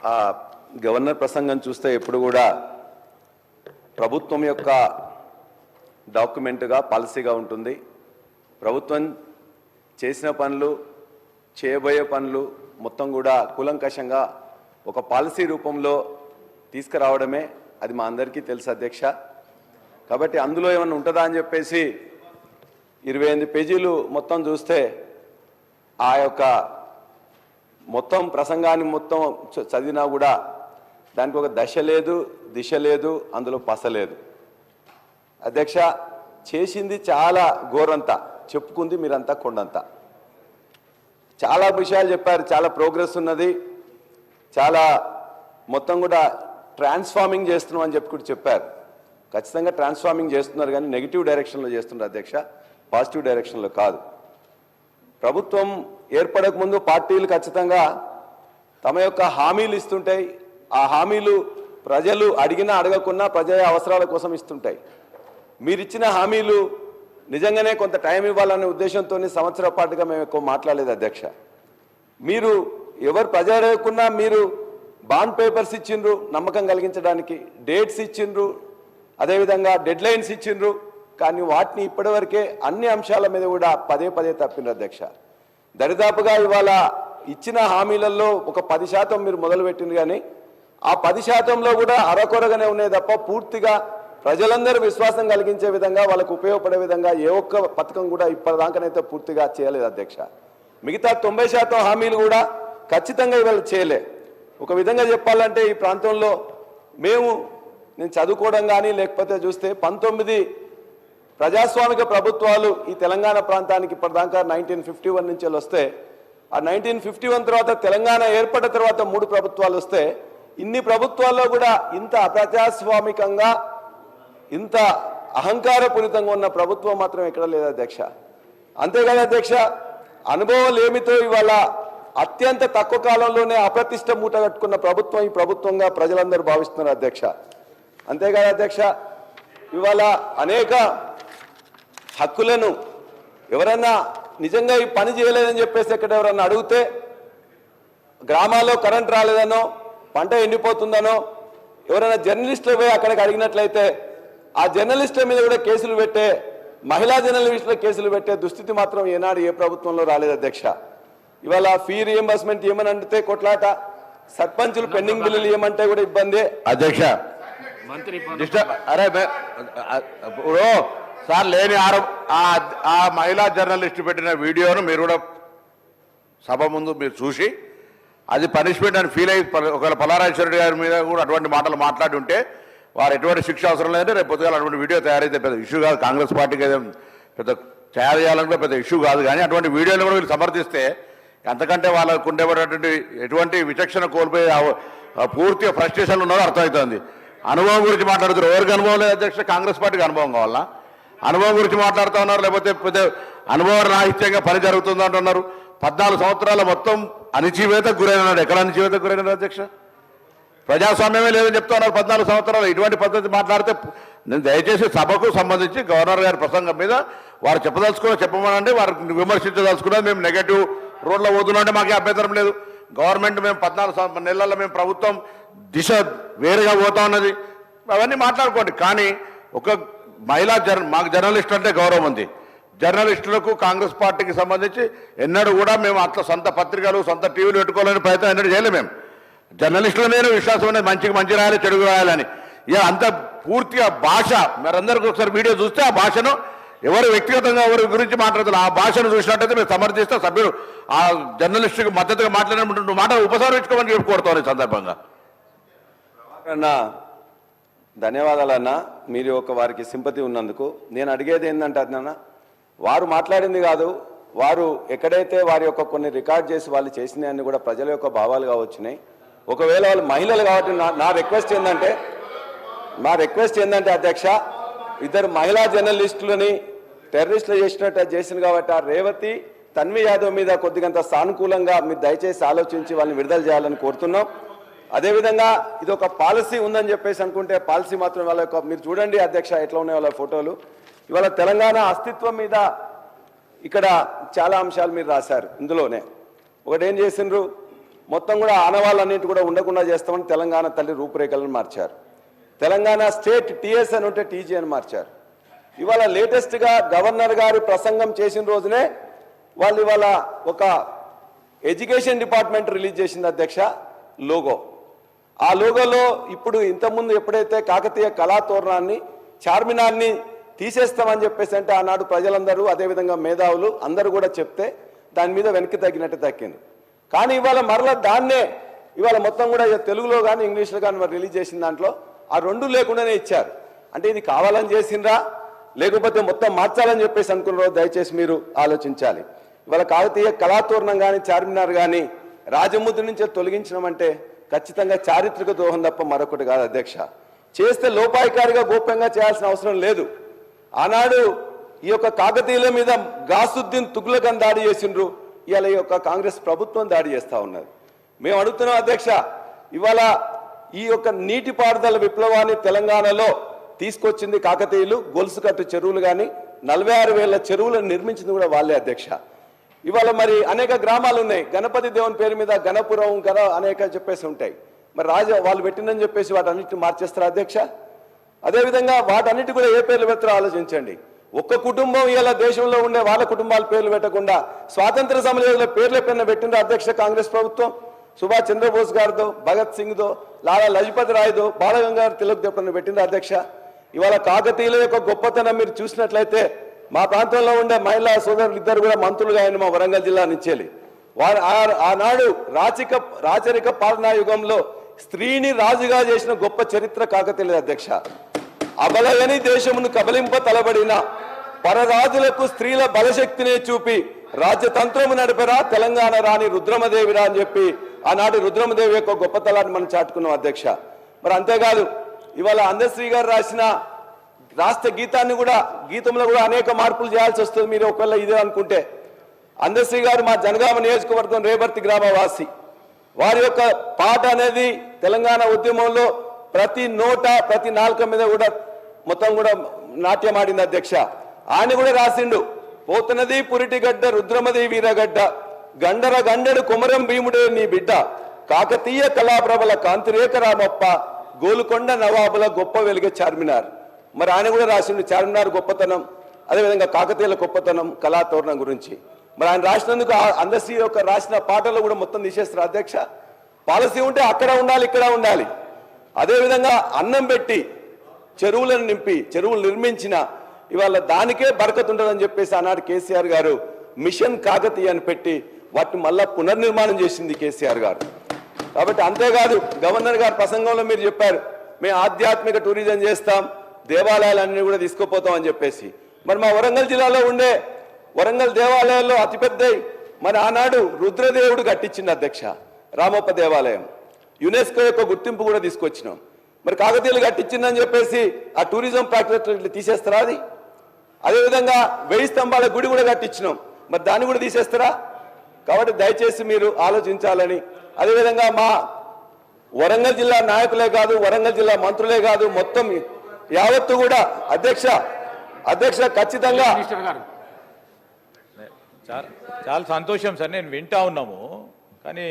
ఆ గవర్నర్ ప్రసంగం చూస్తే ఎప్పుడు కూడా ప్రభుత్వం యొక్క డాక్యుమెంట్గా పాలసీగా ఉంటుంది. ప్రభుత్వం చేసిన పనులు చేయబోయే పనులు మొత్తం కూడా కూలంకషంగా ఒక పాలసీ రూపంలో తీసుకురావడమే అది మా అందరికీ తెలుసు అధ్యక్ష. కాబట్టి అందులో ఏమైనా ఉంటుందా అని చెప్పేసి 28 పేజీలు మొత్తం చూస్తే ఆ యొక్క మొత్తం ప్రసంగాన్ని మొత్తం చదివినా కూడా దానికి ఒక దశ లేదు, దిశ లేదు, అందులో పస లేదు. అధ్యక్ష, చేసింది చాలా ఘోరంతా, చెప్పుకుంది మీరంతా కొండంతా. చాలా విషయాలు చెప్పారు, చాలా ప్రోగ్రెస్ ఉన్నది, చాలా మొత్తం కూడా ట్రాన్స్ఫార్మింగ్ చేస్తున్నాం అని చెప్పి కూడా చెప్పారు. ఖచ్చితంగా ట్రాన్స్ఫార్మింగ్ చేస్తున్నారు, కానీ నెగిటివ్ డైరెక్షన్లో చేస్తున్నారు అధ్యక్ష, పాజిటివ్ డైరెక్షన్లో కాదు. ప్రభుత్వం ఏర్పడక ముందు పార్టీలు ఖచ్చితంగా తమ యొక్క హామీలు ఇస్తుంటాయి. ఆ హామీలు ప్రజలు అడిగినా అడగకున్నా ప్రజల అవసరాల కోసం ఇస్తుంటాయి. మీరిచ్చిన హామీలు నిజంగానే కొంత టైం ఇవ్వాలనే ఉద్దేశంతో సంవత్సర పాటుగా మేము ఎక్కువ మాట్లాడలేదు అధ్యక్ష. మీరు ఎవరు ప్రజలు అడగకున్నా మీరు బాండ్ పేపర్స్ ఇచ్చిండ్రు, నమ్మకం కలిగించడానికి డేట్స్ ఇచ్చిండ్రు, అదేవిధంగా డెడ్ లైన్స్ ఇచ్చిండ్రు, కానీ వాటిని ఇప్పటివరకే అన్ని అంశాల మీద కూడా పదే పదే తప్పిండ్రు అధ్యక్ష. దరిదాపుగా ఇవాళ ఇచ్చిన హామీలలో ఒక 10% మీరు మొదలుపెట్టింది, కానీ ఆ 10%లో కూడా అరకొరగానే ఉన్నాయి తప్ప పూర్తిగా ప్రజలందరూ విశ్వాసం కలిగించే విధంగా వాళ్ళకు ఉపయోగపడే విధంగా ఏ ఒక్క పథకం కూడా ఇప్పటిదాకానైతే పూర్తిగా చేయలేదు అధ్యక్ష. మిగతా 90% హామీలు కూడా ఖచ్చితంగా ఇవాళ చేయలే. ఒక విధంగా చెప్పాలంటే ఈ ప్రాంతంలో నేను చదువుకోవడం కానీ లేకపోతే చూస్తే 19 ప్రజాస్వామిక ప్రభుత్వాలు ఈ తెలంగాణ ప్రాంతానికి ఇప్పటిదాకా 1951 నుంచి వస్తే, ఆ 1951 తర్వాత తెలంగాణ ఏర్పడిన తర్వాత 3 ప్రభుత్వాలు వస్తే, ఇన్ని ప్రభుత్వాల్లో కూడా ఇంత అప్రజాస్వామికంగా ఇంత అహంకారపూరితంగా ఉన్న ప్రభుత్వం మాత్రం ఎక్కడ లేదు అధ్యక్ష. అంతేకాదు అధ్యక్ష, అనుభవం ఏమితో ఇవాళ అత్యంత తక్కువ కాలంలోనే అప్రతిష్ట మూట కట్టుకున్న ప్రభుత్వం ఈ ప్రభుత్వంగా ప్రజలందరూ భావిస్తున్నారు అధ్యక్ష. అంతేకాదు అధ్యక్ష, ఇవాళ అనేక హక్కులను ఎవరైనా నిజంగా ఈ పని చేయలేదని చెప్పేసి ఎక్కడ ఎవరన్నా అడిగితే, గ్రామాల్లో కరెంట్ రాలేదనో పంట ఎండిపోతుందనో ఎవరైనా జర్నలిస్టులు పోయి అక్కడికి అడిగినట్లయితే ఆ జర్నలిస్టుల మీద కూడా కేసులు పెట్టే, మహిళా జర్నలిస్టుల కేసులు పెట్టే దుస్థితి మాత్రం ఏనాడు ఏ ప్రభుత్వంలో రాలేదు అధ్యక్ష. ఇవాళ ఫీ రియంబర్స్మెంట్ ఏమని అంటే కొట్లాట, సర్పంచులు పెండింగ్ బిల్లులు ఏమంటే కూడా ఇబ్బంది అధ్యక్ష. అరే ఇప్పుడు సార్ లేని ఆ మహిళా జర్నలిస్ట్ పెట్టిన వీడియోను మీరు కూడా సభ ముందు మీరు చూసి అది పనిష్మెంట్ అని ఫీల్ అయ్యి ఒకవేళ పల్లారాజేశ్వరరెడ్డి గారి మీద కూడా అటువంటి మాటలు మాట్లాడి ఉంటే వారు ఎటువంటి శిక్ష అవసరం లేదంటే రేపు పొద్దుగాల అటువంటి వీడియో తయారైతే పెద్ద ఇష్యూ కాదు. కాంగ్రెస్ పార్టీకి అయితే పెద్ద తయారు చేయాలంటే పెద్ద ఇష్యూ కాదు, కానీ అటువంటి వీడియోలు కూడా వీళ్ళు సమర్థిస్తే అంతకంటే వాళ్ళకు ఉండేటువంటి ఎటువంటి విచక్షణ కోల్పోయి పూర్తిగా ఫ్రస్ట్రేషన్లు ఉన్నారో అర్థమవుతుంది. అనుభవం గురించి మాట్లాడుతున్నారు. ఎవరికి అనుభవం లేదు అధ్యక్ష? కాంగ్రెస్ పార్టీకి అనుభవం కావాలా? అనుభవం గురించి మాట్లాడుతూ ఉన్నారు, లేకపోతే పెద్ద అనుభవ రాహిత్యంగా పని జరుగుతుంది అంటున్నారు. 14 సంవత్సరాల మొత్తం అణిచివేతకు గురైనాడు. ఎక్కడ అణిచివేతకు గురైనాడు అధ్యక్ష? ప్రజాస్వామ్యమే లేదని చెప్తా ఉన్నారు 14 సంవత్సరాలు. ఇటువంటి పద్ధతి మాట్లాడితే నేను దయచేసి సభకు సంబంధించి గవర్నర్ గారి ప్రసంగం మీద వారు చెప్పమనండి. వారు విమర్శించదలుచుకున్నది మేము నెగటివ్ రోడ్లో పోతున్నామంటే మాకే అభ్యంతరం లేదు. గవర్నమెంట్ మేము 14 నెలల్లో మేము ప్రభుత్వం దిశ వేరుగా పోతా ఉన్నది, అవన్నీ మాట్లాడుకోండి. కానీ ఒక మాకు జర్నలిస్ట్ అంటే గౌరవం ఉంది. జర్నలిస్టులకు కాంగ్రెస్ పార్టీకి సంబంధించి ఎన్నడూ కూడా మేము అట్లా సొంత పత్రికలు సొంత టీవీలు పెట్టుకోవాలని ప్రయత్నం ఎన్నడూ చేయలేము. మేము జర్నలిస్టులనే విశ్వాసం అనేది మంచిగా రాయాలి, చెడుగు రాయాలని. ఇక అంత పూర్తిగా భాష మరందరికీ ఒకసారి వీడియో చూస్తే ఆ భాషను ఎవరు వ్యక్తిగతంగా ఎవరి గురించి మాట్లాడుతున్నారు ఆ భాషను చూసినట్టయితే మేము సమర్థిస్తే సభ్యులు ఆ జర్నలిస్టుకి మద్దతుగా మాట్లాడినటువంటి మాట ఉపసంహరించుకోమని చెప్పుకోవడం ఈ సందర్భంగా. ధన్యవాదాలన్నా, మీరు వారికి సింపతి ఉన్నందుకు. నేను అడిగేది ఏంటంటే అన్న, వారు మాట్లాడింది కాదు, వారు ఎక్కడైతే వారి యొక్క కొన్ని రికార్డ్ చేసి వాళ్ళు చేసినవన్నీ కూడా ప్రజల యొక్క భావాలుగా వచ్చినాయి. ఒకవేళ వాళ్ళు మహిళలు కాబట్టి నా రిక్వెస్ట్ ఏంటంటే అధ్యక్ష, 2 మహిళా జర్నలిస్టులని టెర్రరిస్టులు చేసింది కాబట్టి ఆ రేవతి తన్వి యాదవ్ మీద కొద్దిగంత సానుకూలంగా మీరు దయచేసి ఆలోచించి వాళ్ళని విడుదల చేయాలని కోరుతున్నాం. అదేవిధంగా ఇది ఒక పాలసీ ఉందని చెప్పేసి అనుకుంటే పాలసీ మాత్రం వాళ్ళ యొక్క మీరు చూడండి అధ్యక్ష ఎట్లా ఉన్నాయి వాళ్ళ ఫోటోలు. ఇవాళ తెలంగాణ అస్తిత్వం మీద ఇక్కడ చాలా అంశాలు మీరు రాశారు. ఇందులోనే ఒకటి ఏం చేసిండ్రు, మొత్తం కూడా ఆనవాళ్ళన్నిటి కూడా ఉండకుండా చేస్తామని తెలంగాణ తల్లి రూపురేఖలను మార్చారు. తెలంగాణ స్టేట్ టీఎస్ అని ఉంటే టీజీ అని మార్చారు. ఇవాళ లేటెస్ట్గా గవర్నర్ గారు ప్రసంగం చేసిన రోజునే వాళ్ళు ఇవాళ ఒక ఎడ్యుకేషన్ డిపార్ట్మెంట్ రిలీజ్ చేసింది అధ్యక్ష లోగో. ఆ లోగోలో ఇప్పుడు ఇంతకుముందు ఎప్పుడైతే కాకతీయ కళాతోరణాన్ని చార్మినార్ని తీసేస్తామని చెప్పేసి అంటే ఆనాడు ప్రజలందరూ అదేవిధంగా మేధావులు అందరూ కూడా చెప్తే దాని మీద వెనక్కి తగ్గినట్టు దక్కింది. కానీ ఇవాళ మరలా దాన్నే ఇవాళ మొత్తం కూడా తెలుగులో కానీ ఇంగ్లీష్లో కానీ మరి రిలీజ్ చేసిన దాంట్లో ఆ రెండు లేకుండానే ఇచ్చారు. అంటే ఇది కావాలని చేసిండ్రా లేకపోతే మొత్తం మార్చాలని చెప్పేసి అనుకున్నారో దయచేసి మీరు ఆలోచించాలి. ఇవాళ కాకతీయ కళాతోరణం కానీ చార్మినార్ కానీ రాజముద్ర నుంచి తొలగించడం ఖచ్చితంగా చారిత్రక ద్రోహం తప్ప మరొకటి కాదు అధ్యక్ష. చేస్తే లోపాయికారిగా గోప్యంగా చేయాల్సిన అవసరం లేదు. ఆనాడు ఈ యొక్క కాకతీయుల మీద గాసుద్దీన్ తుగ్లక్ దాడి చేసిండ్రు, ఇవాళ ఈ యొక్క కాంగ్రెస్ ప్రభుత్వం దాడి చేస్తూ ఉన్నది. మేము అడుగుతున్నాం అధ్యక్ష, ఇవాళ ఈ యొక్క నీటిపారుదల విప్లవాన్ని తెలంగాణలో తీసుకొచ్చింది కాకతీయులు. గొలుసుకట్టు చెరువులు కానీ 46,000 చెరువులను నిర్మించింది కూడా వాళ్ళే అధ్యక్ష. ఇవాళ మరి అనేక గ్రామాలు ఉన్నాయి, గణపతి దేవుని పేరు మీద గణపురం అనేక చెప్పేసి ఉంటాయి. మరి వాళ్ళు పెట్టిందని చెప్పేసి వాటన్నిటిని మార్చేస్తారు అధ్యక్ష. అదేవిధంగా వాటన్నిటి కూడా ఏ పేర్లు పెడతారో ఆలోచించండి. ఒక్క కుటుంబం ఇలా దేశంలో ఉండే వాళ్ళ కుటుంబాల పేర్లు పెట్టకుండా స్వాతంత్ర సమరయోధుల పేర్లు ఎప్పుడైనా పెట్టిందో అధ్యక్ష కాంగ్రెస్ ప్రభుత్వం? సుభాష్ చంద్రబోస్ గారిదో, భగత్ సింగ్దో, లాలా లజపతి రాయ్దో, బాలగంగాధర్ తిలక్ ఎప్పుడైనా పెట్టిందో అధ్యక్ష? ఇవాళ కాకతీయుల యొక్క గొప్పతనం మీరు చూసినట్లయితే మా ప్రాంతంలో ఉండే మహిళా సోదరులు ఇద్దరు కూడా మంత్రులుగా ఆయన మా వరంగల్ జిల్లా నుంచి వారు ఆనాడు రాచరిక పాలనా యుగంలో స్త్రీని రాజుగా చేసిన గొప్ప చరిత్ర కాకతీయుల అధ్యక్ష. అబలయని దేశమును కబలింప తలబడిన పరరాజులకు స్త్రీల బలశక్తినే చూపి రాజ్యతంత్రము నడిపరా తెలంగాణ రాణి రుద్రమదేవిరా అని చెప్పి ఆనాడు రుద్రమదేవి యొక్క గొప్పతనాన్ని మనం చాటుకున్నాం అధ్యక్ష. మరి అంతేకాదు ఇవాళ అందశ్రీ గారు రాసిన రాష్ట్ర గీతంలో కూడా అనేక మార్పులు చేయాల్సి వస్తుంది. మీరు ఒకవేళ ఇదే అనుకుంటే అందశ్రీ గారు మా జనగామ నియోజకవర్గం రేబర్తి గ్రామవాసి. వారి యొక్క పాట అనేది తెలంగాణ ఉద్యమంలో ప్రతి నోట ప్రతి నాలుక మీద కూడా మొత్తం కూడా నాట్యం ఆడింది అధ్యక్ష. ఆయన కూడా రాసిండు, పోతున్నది పురిటిగడ్డ రుద్రమది వీరగడ్డ గండర గండెడు కుమరం భీముడే నీ బిడ్డ కాకతీయ కళాప్రభల కాంతిరేక రామప్ప గోలుకొండ నవాబుల గొప్ప వెలుగే చార్మినార్. మరి ఆయన కూడా రాసిండు చార్మినార్ గొప్పతనం, అదేవిధంగా కాకతీయుల గొప్పతనం, కళాతోరణం గురించి. మరి ఆయన రాసినందుకు అందశ్రీ యొక్క రాసిన పాటలు కూడా మొత్తం తీసేస్తారు అధ్యక్ష. పాలసీ ఉంటే అక్కడ ఉండాలి, ఇక్కడ ఉండాలి. అదేవిధంగా అన్నం పెట్టి చెరువులను నింపి చెరువులు నిర్మించిన ఇవాళ దానికే బరకత్ ఉంటుందని చెప్పేసి ఆనాడు కేసీఆర్ గారు మిషన్ కాకతీయ అని పెట్టి వాటిని మళ్ళా పునర్నిర్మాణం చేసింది కేసీఆర్ గారు. కాబట్టి అంతేకాదు గవర్నర్ గారి ప్రసంగంలో మీరు చెప్పారు, మేము ఆధ్యాత్మిక టూరిజం చేస్తాం, దేవాలయాలన్నీ కూడా తీసుకుపోతాం అని చెప్పేసి. మరి మా వరంగల్ జిల్లాలో ఉండే వరంగల్ దేవాలయాల్లో అతిపెద్ద మరి ఆనాడు రుద్రదేవుడు కట్టించింది అధ్యక్ష రామప్ప దేవాలయం. యునెస్కో యొక్క గుర్తింపు కూడా తీసుకొచ్చినాం. మరి కాకతీయులు కట్టించిందని చెప్పేసి ఆ టూరిజం ప్రాక్టీస్ తీసేస్తారా? అది అదేవిధంగా 1000 స్తంభాల గుడి కూడా కట్టించినాం, మరి దాన్ని కూడా తీసేస్తారా? కాబట్టి దయచేసి మీరు ఆలోచించాలని, అదేవిధంగా మా వరంగల్ జిల్లా నాయకులే కాదు, వరంగల్ జిల్లా మంత్రులే కాదు, మొత్తం యావత్తు కూడా అధ్యక్ష ఖచ్చితంగా చాలా సంతోషం సార్, నేను వింటా ఉన్నాము. కానీ